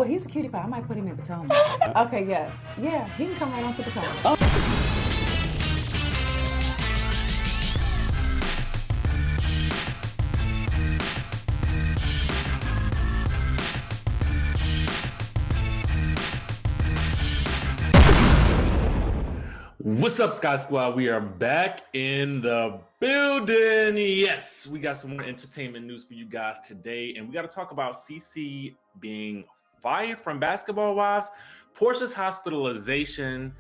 he's a cutie pie. I might put him in Potomac. Okay, yes. Yeah, he can come right on to Potomac. What's up, Sky Squad? We are back in the building. Yes, we got some more entertainment news for you guys today, and we got to talk about CeCe being fired from Basketball Wives, Porsha's hospitalization,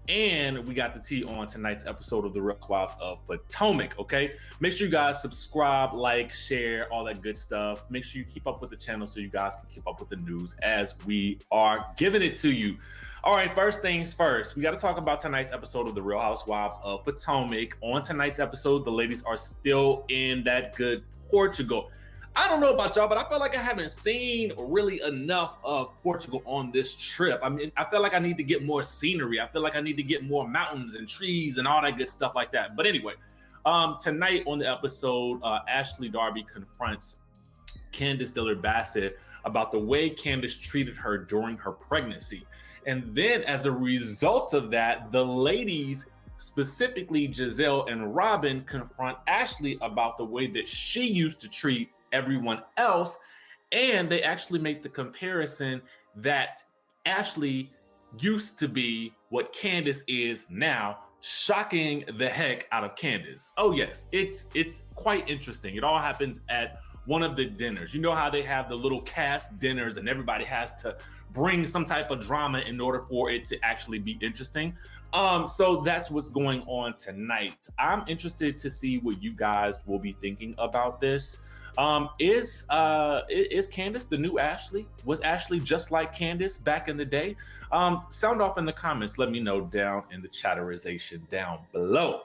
and we got the tea on tonight's episode of the Real Housewives of Potomac. Okay, make sure you guys subscribe, like, share, all that good stuff. Make sure you keep up with the channel so you guys can keep up with the news as we are giving it to you. All right, first things first, we got to talk about tonight's episode of the Real Housewives of Potomac. On tonight's episode, the ladies are still in that good Portugal. I don't know about y'all, but I feel like I haven't seen really enough of Portugal on this trip. I mean, I feel like I need to get more scenery. I feel like I need to get more mountains and trees and all that good stuff like that. But anyway, tonight on the episode, Ashley Darby confronts Candiace Dillard Bassett about the way Candiace treated her during her pregnancy. And then as a result of that, the ladies, specifically Gizelle and Robin, confront Ashley about the way that she used to treat everyone else. And they actually make the comparison that Ashley used to be what Candiace is now, shocking the heck out of Candiace. Oh yes, it's quite interesting. It all happens at one of the dinners. You know how they have the little cast dinners and everybody has to bring some type of drama in order for it to actually be interesting. So that's what's going on tonight. I'm interested to see what you guys will be thinking about this. Is Candiace the new Ashley? Was Ashley just like Candiace back in the day? Sound off in the comments. Let me know down in the chatterization down below.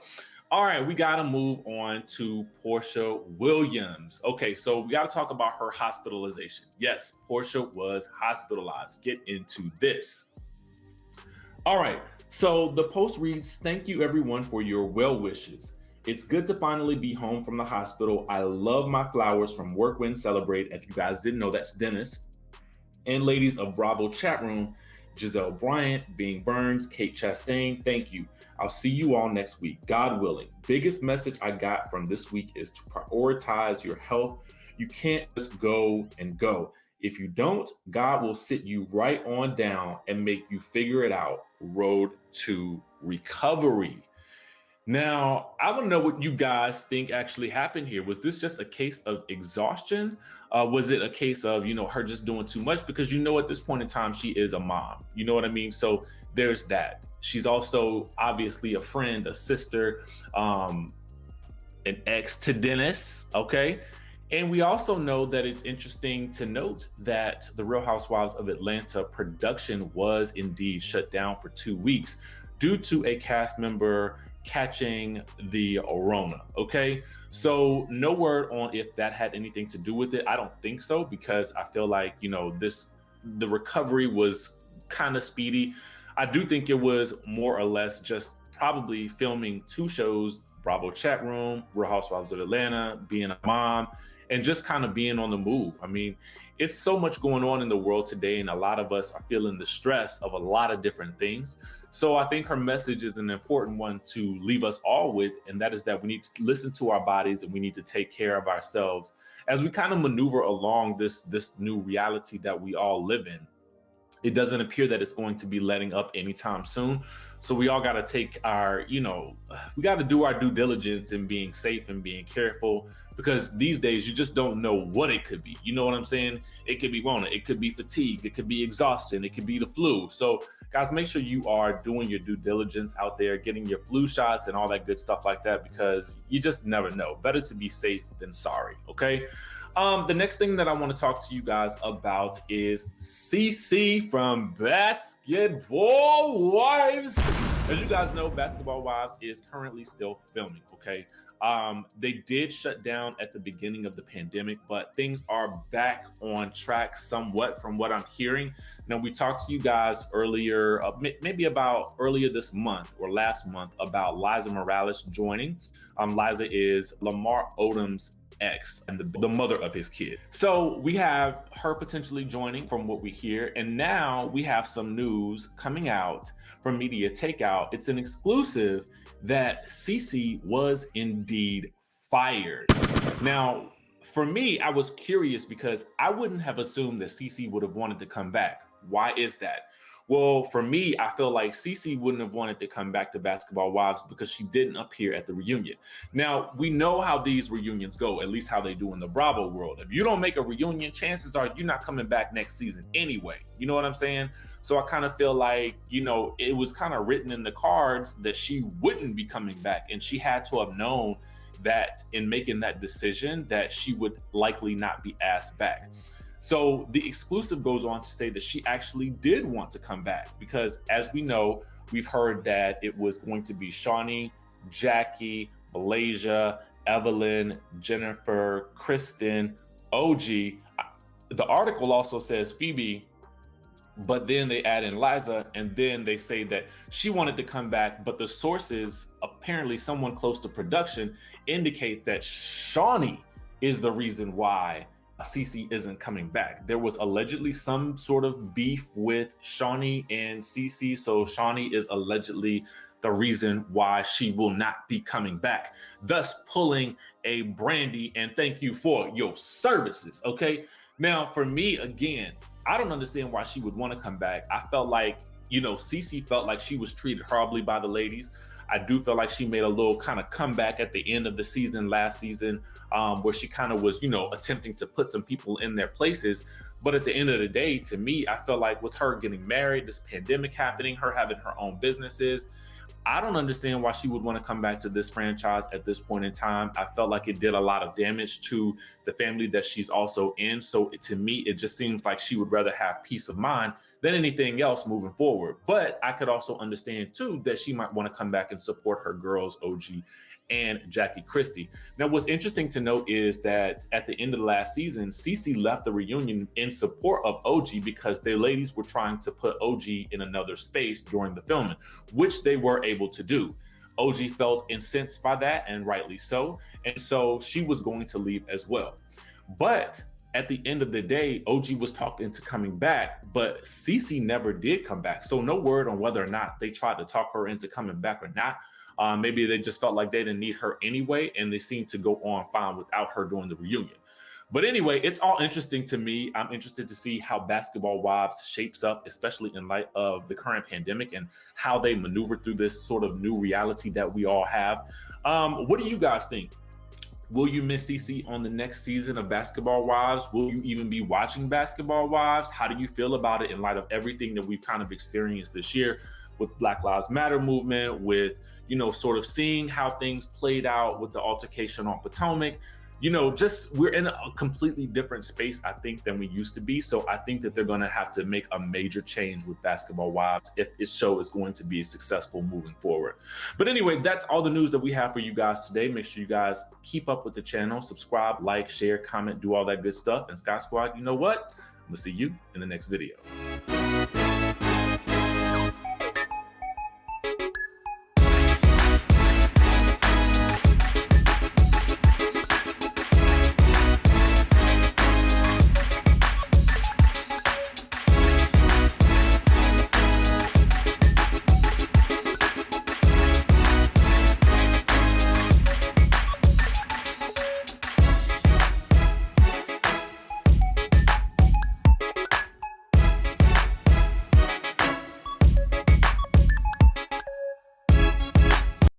All right, we got to move on to Porsha Williams. Okay, so we got to talk about her hospitalization. Yes, Porsha was hospitalized. Get into this. All right, so the post reads, "Thank you everyone for your well wishes. It's good to finally be home from the hospital. I love my flowers from Work Win Celebrate." If you guys didn't know, that's Dennis. And ladies of Bravo chat room, Gizelle Bryant, Being Burns, Kate Chastain, thank you. I'll see you all next week, God willing. Biggest message I got from this week is to prioritize your health. You can't just go and go. If you don't, God will sit you right on down and make you figure it out. Road to recovery. Now, I want to know what you guys think actually happened here. Was this just a case of exhaustion? Was it a case of, her just doing too much? Because at this point in time, she is a mom. You know what I mean? So there's that. She's also obviously a friend, a sister, an ex to Dennis, okay? And we also know that it's interesting to note that the Real Housewives of Atlanta production was indeed shut down for 2 weeks due to a cast member catching the Rona. Okay, so no word on if that had anything to do with it. I don't think so, because I feel like the recovery was kind of speedy. I do think it was more or less just probably filming 2 shows, Bravo chat room, Real Housewives of Atlanta, being a mom, and just kind of being on the move. I mean, it's so much going on in the world today, and a lot of us are feeling the stress of a lot of different things. So I think her message is an important one to leave us all with, and that is that we need to listen to our bodies and we need to take care of ourselves as we kind of maneuver along this new reality that we all live in. It doesn't appear that it's going to be letting up anytime soon. So we all got to take our, we got to do our due diligence in being safe and being careful, because these days you just don't know what it could be. You know what I'm saying? It could be Rona, it could be fatigue, it could be exhaustion, it could be the flu. So guys, make sure you are doing your due diligence out there, getting your flu shots and all that good stuff like that, because you just never know. Better to be safe than sorry, okay? The next thing that I want to talk to you guys about is CeCe from Basketball Wives. As you guys know, Basketball Wives is currently still filming, okay? They did shut down at the beginning of the pandemic, but things are back on track somewhat from what I'm hearing. Now, we talked to you guys earlier, maybe about earlier this month or last month, about Liza Morales joining. Liza is Lamar Odom's ex and the mother of his kid. So we have her potentially joining from what we hear. And now we have some news coming out from Media Takeout. It's an exclusive that CeCe was indeed fired. Now, for me, I was curious because I wouldn't have assumed that CeCe would have wanted to come back. Why is that? Well, for me, I feel like CeCe wouldn't have wanted to come back to Basketball Wives because she didn't appear at the reunion. Now, we know how these reunions go, at least how they do in the Bravo world. If you don't make a reunion, chances are you're not coming back next season anyway. You know what I'm saying? So I kind of feel like, you know, it was kind of written in the cards that she wouldn't be coming back. And she had to have known that in making that decision that she would likely not be asked back. So the exclusive goes on to say that she actually did want to come back because, as we know, we've heard that it was going to be Shaunie, Jackie, Malaysia, Evelyn, Jennifer, Kristen, OG. The article also says Phoebe, but then they add in Liza, and then they say that she wanted to come back, but the sources, apparently someone close to production, indicate that Shaunie is the reason why CeCe isn't coming back. There was allegedly some sort of beef with Shaunie and CeCe, so Shaunie is allegedly the reason why she will not be coming back, thus pulling a Brandy and thank you for your services, okay? Now, for me, again, I don't understand why she would want to come back. I felt like, you know, CeCe felt like she was treated horribly by the ladies. I do feel like she made a little kind of comeback at the end of the season, last season, where she kind of was, you know, attempting to put some people in their places. But at the end of the day, to me, I felt like with her getting married, this pandemic happening, her having her own businesses, I don't understand why she would want to come back to this franchise at this point in time. I felt like it did a lot of damage to the family that she's also in. So to me, it just seems like she would rather have peace of mind than anything else moving forward. But I could also understand too that she might want to come back and support her girls, OG and Jackie Christie. Now, what's interesting to note is that at the end of the last season, CeCe left the reunion in support of OG because the ladies were trying to put OG in another space during the filming, which they were able to do. OG felt incensed by that, and rightly so. And so she was going to leave as well. But at the end of the day, OG was talked into coming back, but CeCe never did come back. So no word on whether or not they tried to talk her into coming back or not. Maybe they just felt like they didn't need her anyway, and they seemed to go on fine without her during the reunion. But anyway, it's all interesting to me. I'm interested to see how Basketball Wives shapes up, especially in light of the current pandemic and how they maneuver through this sort of new reality that we all have. What do you guys think? Will you miss CeCe on the next season of Basketball Wives? Will you even be watching Basketball Wives? How do you feel about it in light of everything that we've kind of experienced this year with Black Lives Matter movement, with, you know, sort of seeing how things played out with the altercation on Potomac? You know, just we're in a completely different space, I think, than we used to be. So I think that they're going to have to make a major change with Basketball Wives if this show is going to be successful moving forward. But anyway, that's all the news that we have for you guys today. Make sure you guys keep up with the channel, subscribe, like, share, comment, do all that good stuff. And Sky Squad, you know what? We'll see you in the next video.